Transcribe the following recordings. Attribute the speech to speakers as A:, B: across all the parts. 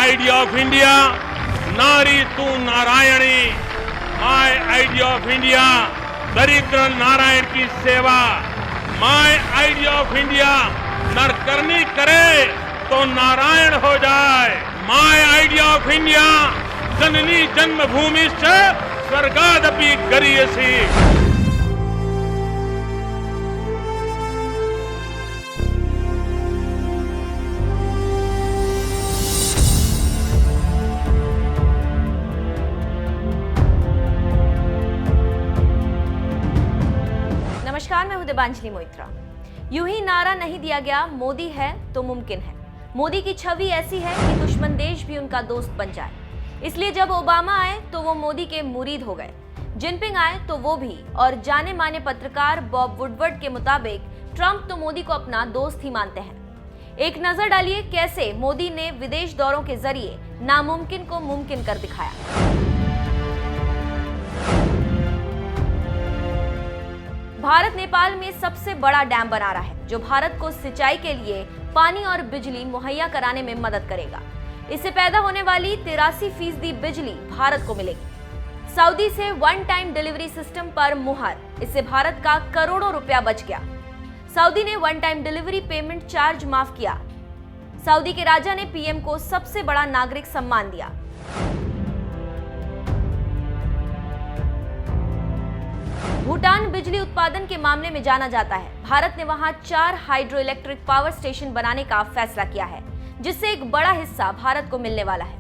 A: Idea of India, नारी तू Narayani. My idea of India, दरिद्र नारायण की सेवा। माय आइडिया ऑफ इंडिया, नर करनी करे तो नारायण हो जाए। माय आइडिया ऑफ इंडिया, जननी जन्मभूमि से स्वर्गादपि गरीयसी।
B: नमस्कार, मैं हूं देबांजलि मोइत्रा। यूं ही नारा नहीं दिया गया, मोदी है तो मुमकिन है। मोदी की छवि ऐसी है कि दुश्मन देश भी उनका दोस्त बन जाए। इसलिए जब ओबामा आए तो वो मोदी के मुरीद हो गए, जिनपिंग आए तो वो भी, और जाने माने पत्रकार बॉब वुडवर्ड के मुताबिक ट्रंप तो मोदी को अपना दोस्त ही मानते हैं। एक नजर डालिए कैसे मोदी ने विदेश दौरों के जरिए नामुमकिन को मुमकिन कर दिखाया। भारत नेपाल में सबसे बड़ा डैम बना रहा है, जो भारत को सिंचाई के लिए पानी और बिजली मुहैया कराने में मदद करेगा। इससे पैदा होने वाली 83% बिजली भारत को मिलेगी। सऊदी से वन टाइम डिलीवरी सिस्टम पर मुहर, इससे भारत का करोड़ों रुपया बच गया। सऊदी ने one time delivery payment charge माफ किया। सऊदी के राजा ने पीएम को सबसे बड़ा नागरिक सम्मान दिया। भूटान बिजली उत्पादन के मामले में जाना जाता है। भारत ने वहां 4 हाइड्रो इलेक्ट्रिक पावर स्टेशन बनाने का फैसला किया है, जिससे एक बड़ा हिस्सा भारत को मिलने वाला है।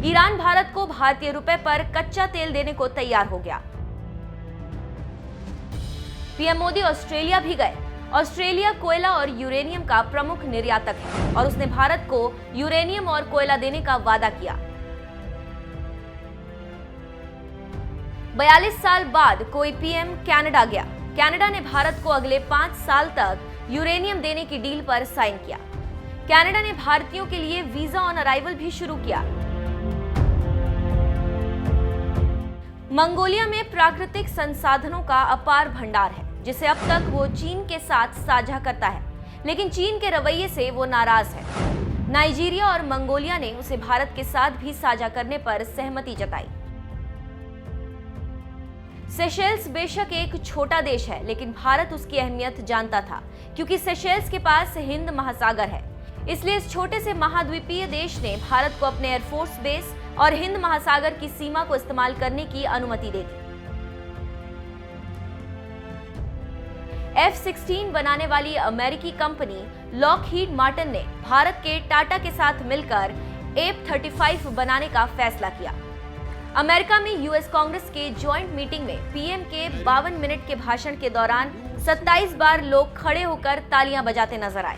B: ईरान भारत को भारतीय रुपए पर कच्चा तेल देने को तैयार हो गया। पीएम मोदी ऑस्ट्रेलिया भी गए। ऑस्ट्रेलिया कोयला और यूरेनियम का प्रमुख निर्यातक है और उसने भारत को यूरेनियम और कोयला देने का वादा किया। 42 साल बाद कोई पीएम कनाडा गया। कनाडा ने भारत को अगले 5 साल तक यूरेनियम देने की डील पर साइन किया। कनाडा ने भारतीयों के लिए वीजा ऑन अराइवल भी शुरू किया। मंगोलिया में प्राकृतिक संसाधनों का अपार भंडार है, जिसे अब तक वो चीन के साथ साझा करता है, लेकिन चीन के रवैये से वो नाराज है। नाइजीरिया और मंगोलिया ने उसे भारत के साथ भी साझा करने पर सहमति जताई। सेशेल्स बेशक एक छोटा देश है, लेकिन भारत उसकी अहमियत जानता था, क्योंकि सेशेल्स के पास हिंद महासागर है। इसलिए इस छोटे से महाद्वीपीय देश ने भारत को अपने एयरफोर्स बेस और हिंद महासागर की सीमा को इस्तेमाल करने की अनुमति दे दी। F-16 बनाने वाली अमेरिकी कंपनी लॉकहीड मार्टिन ने भारत के टाटा के साथ मिलकर F-35 बनाने का फैसला किया। अमेरिका में यूएस कांग्रेस के जॉइंट मीटिंग में पीएम के 52 मिनट के भाषण के दौरान 27 बार लोग खड़े होकर तालियां बजाते नजर आए।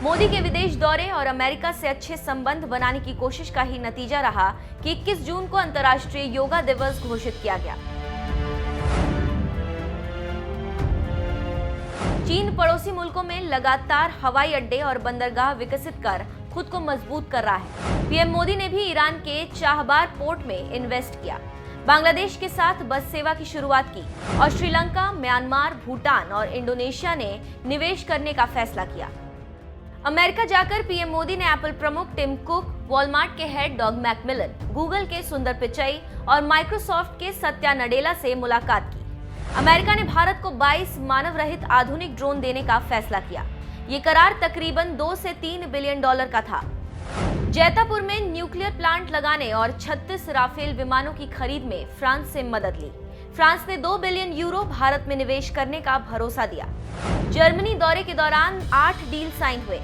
B: मोदी के विदेश दौरे और अमेरिका से अच्छे संबंध बनाने की कोशिश का ही नतीजा रहा कि 21 जून को अंतर्राष्ट्रीय योगा दिवस घोषित किया गया। चीन पड़ोसी मुल्कों में लगातार हवाई अड्डे और बंदरगाह विकसित कर खुद को मजबूत कर रहा है। पीएम मोदी ने भी ईरान के चाहबार पोर्ट में इन्वेस्ट किया, बांग्लादेश के साथ बस सेवा की शुरुआत की और श्रीलंका, म्यांमार, भूटान और इंडोनेशिया ने निवेश करने का फैसला किया। अमेरिका जाकर पीएम मोदी ने एप्पल प्रमुख टिम कुक, वॉलमार्ट के हेड डॉग मैकमिलन, गूगल के सुंदर पिचाई और माइक्रोसॉफ्ट के सत्या नडेला से मुलाकात की। अमेरिका ने भारत को 22 मानव रहित आधुनिक ड्रोन देने का फैसला किया। ये करार तकरीबन 2 से 3 बिलियन डॉलर का था। जैतापुर में न्यूक्लियर प्लांट लगाने और 36 राफेल विमानों की खरीद में फ्रांस से मदद ली। फ्रांस ने 2 बिलियन यूरो भारत में निवेश करने का भरोसा दिया। जर्मनी दौरे के दौरान 8 डील साइन हुए।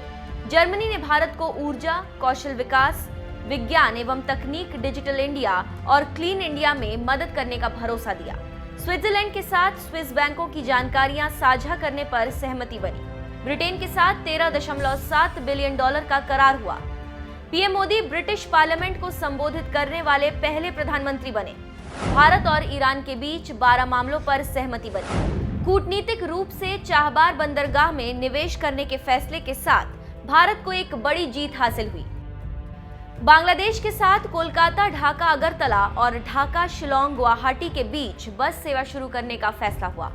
B: जर्मनी ने भारत को ऊर्जा, कौशल विकास, विज्ञान एवं तकनीक, डिजिटल इंडिया और क्लीन इंडिया में मदद करने का भरोसा दिया। स्विट्जरलैंड के साथ स्विस बैंकों की जानकारियां साझा करने पर सहमति बनी। ब्रिटेन के साथ 13.7 बिलियन डॉलर का करार हुआ। पीएम मोदी ब्रिटिश पार्लियामेंट को संबोधित करने वाले पहले प्रधानमंत्री बने। भारत और ईरान के बीच 12 मामलों पर सहमति बनी। कूटनीतिक रूप से चाहबार बंदरगाह में निवेश करने के फैसले के साथ भारत को एक बड़ी जीत हासिल हुई। बांग्लादेश के साथ कोलकाता, ढाका, अगरतला और ढाका, शिलोंग, गुवाहाटी के बीच बस सेवा शुरू करने का फैसला हुआ।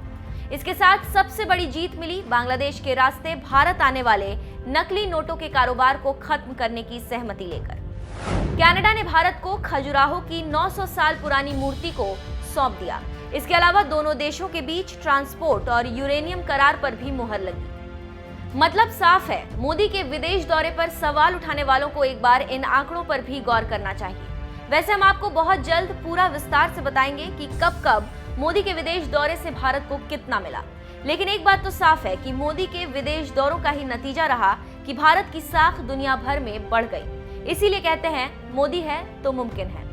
B: इसके साथ सबसे बड़ी जीत मिली बांग्लादेश के रास्ते भारत आने वाले नकली नोटों के कारोबार को खत्म करने की सहमति लेकर। कनाडा ने भारत को खजुराहो की 900 साल पुरानी मूर्ति को सौंप दिया। इसके अलावा दोनों देशों के बीच ट्रांसपोर्ट और यूरेनियम करार पर भी मुहर लगी। मतलब साफ है, मोदी के विदेश दौरे पर सवाल उठाने वालों को एक बार इन आंकड़ों पर भी गौर करना चाहिए। वैसे हम आपको बहुत जल्द पूरा विस्तार से बताएंगे कि कब कब मोदी के विदेश दौरे से भारत को कितना मिला। लेकिन एक बात तो साफ है कि मोदी के विदेश दौरों का ही नतीजा रहा कि भारत की साख दुनिया भर में बढ़ गई। इसीलिए कहते हैं, मोदी है तो मुमकिन है।